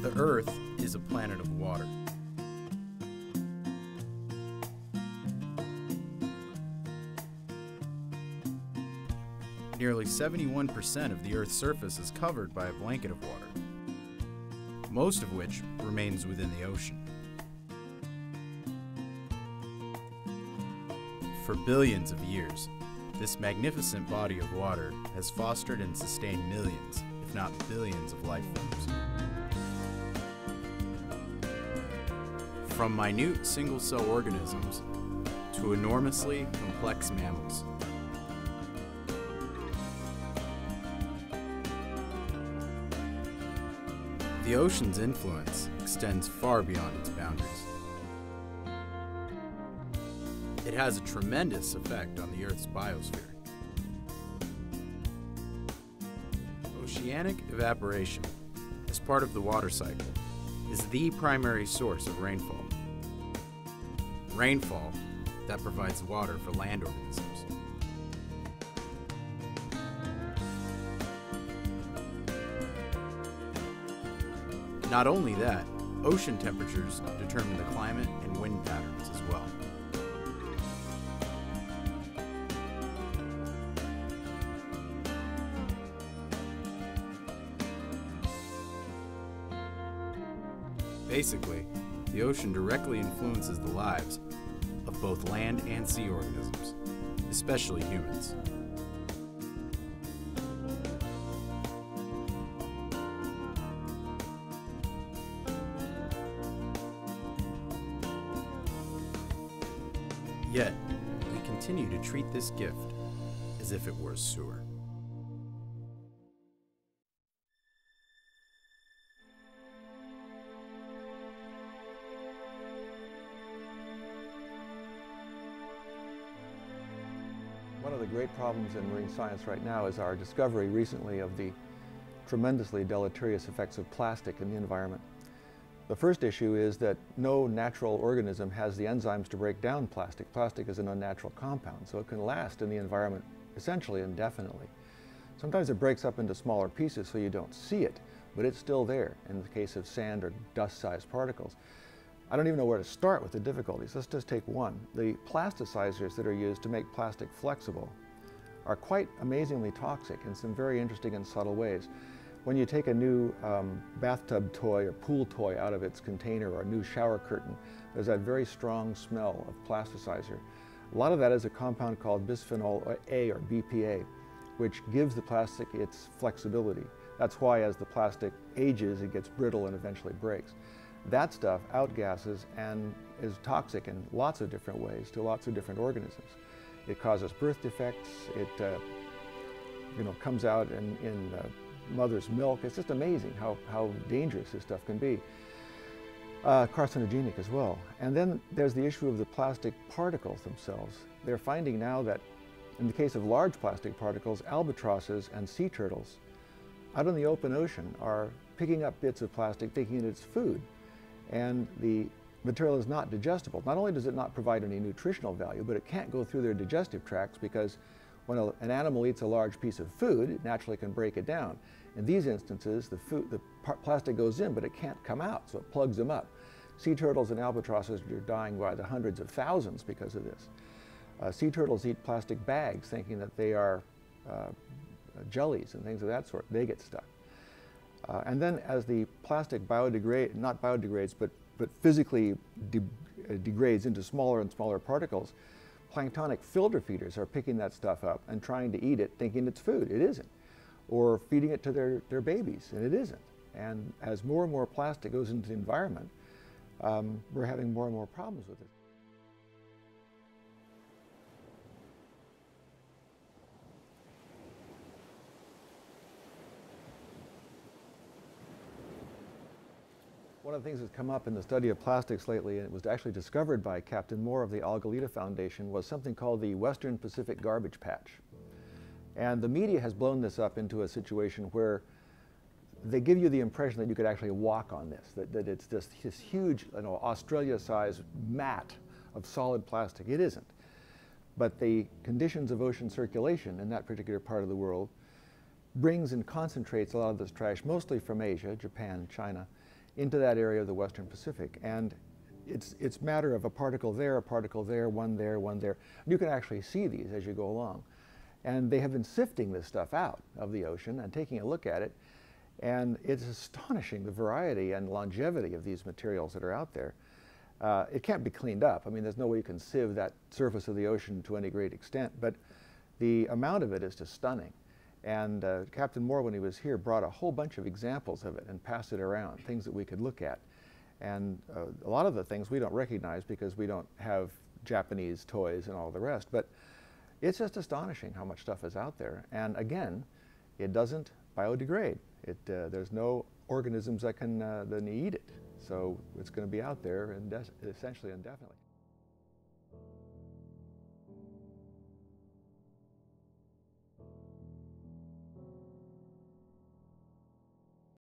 The Earth is a planet of water. Nearly 71% of the Earth's surface is covered by a blanket of water, most of which remains within the ocean. For billions of years, this magnificent body of water has fostered and sustained millions, if not billions, of life forms. From minute single-cell organisms to enormously complex mammals. The ocean's influence extends far beyond its boundaries. It has a tremendous effect on the Earth's biosphere. Oceanic evaporation, as part of the water cycle, is the primary source of rainfall. Rainfall that provides water for land organisms. Not only that, ocean temperatures determine the climate and wind patterns as well. Basically, the ocean directly influences the lives of both land and sea organisms, especially humans. Yet, we continue to treat this gift as if it were a sewer. One of the great problems in marine science right now is our discovery recently of the tremendously deleterious effects of plastic in the environment. The first issue is that no natural organism has the enzymes to break down plastic. Plastic is an unnatural compound, so it can last in the environment essentially indefinitely. Sometimes it breaks up into smaller pieces so you don't see it, but it's still there in the case of sand or dust-sized particles. I don't even know where to start with the difficulties. Let's just take one. The plasticizers that are used to make plastic flexible are quite amazingly toxic in some very interesting and subtle ways. When you take a new bathtub toy or pool toy out of its container or a new shower curtain, there's that very strong smell of plasticizer. A lot of that is a compound called bisphenol A or BPA, which gives the plastic its flexibility. That's why as the plastic ages, it gets brittle and eventually breaks. That stuff outgasses and is toxic in lots of different ways to lots of different organisms. It causes birth defects. It comes out in mother's milk. It's just amazing how dangerous this stuff can be. Carcinogenic as well. And then there's the issue of the plastic particles themselves. They're finding now that in the case of large plastic particles, albatrosses and sea turtles out in the open ocean are picking up bits of plastic thinking it's food. And the material is not digestible. Not only does it not provide any nutritional value, but it can't go through their digestive tracts because when an animal eats a large piece of food, it naturally can break it down. In these instances, the plastic goes in, but it can't come out, so it plugs them up. Sea turtles and albatrosses are dying by the hundreds of thousands because of this. Sea turtles eat plastic bags thinking that they are jellies and things of that sort. They get stuck. And then as the plastic not biodegrades, but physically degrades into smaller and smaller particles, planktonic filter feeders are picking that stuff up and trying to eat it thinking it's food. It isn't. Or feeding it to their babies, and it isn't. And as more and more plastic goes into the environment, we're having more and more problems with it. One of the things that's come up in the study of plastics lately, and it was actually discovered by Captain Moore of the Surfrider Foundation, was something called the Western Pacific Garbage Patch. And the media has blown this up into a situation where they give you the impression that you could actually walk on this, that it's this huge, Australia-sized mat of solid plastic. It isn't. But the conditions of ocean circulation in that particular part of the world brings and concentrates a lot of this trash, mostly from Asia, Japan, China, into that area of the Western Pacific. And it's a matter of a particle there, one there, one there. You can actually see these as you go along. And they have been sifting this stuff out of the ocean and taking a look at it. And it's astonishing the variety and longevity of these materials that are out there. It can't be cleaned up. I mean, there's no way you can sieve that surface of the ocean to any great extent, but the amount of it is just stunning. And Captain Moore, when he was here, brought a whole bunch of examples of it and passed it around, things that we could look at. And a lot of the things we don't recognize because we don't have Japanese toys and all the rest, but it's just astonishing how much stuff is out there. And again, it doesn't biodegrade. There's no organisms that can eat it. So it's going to be out there essentially indefinitely.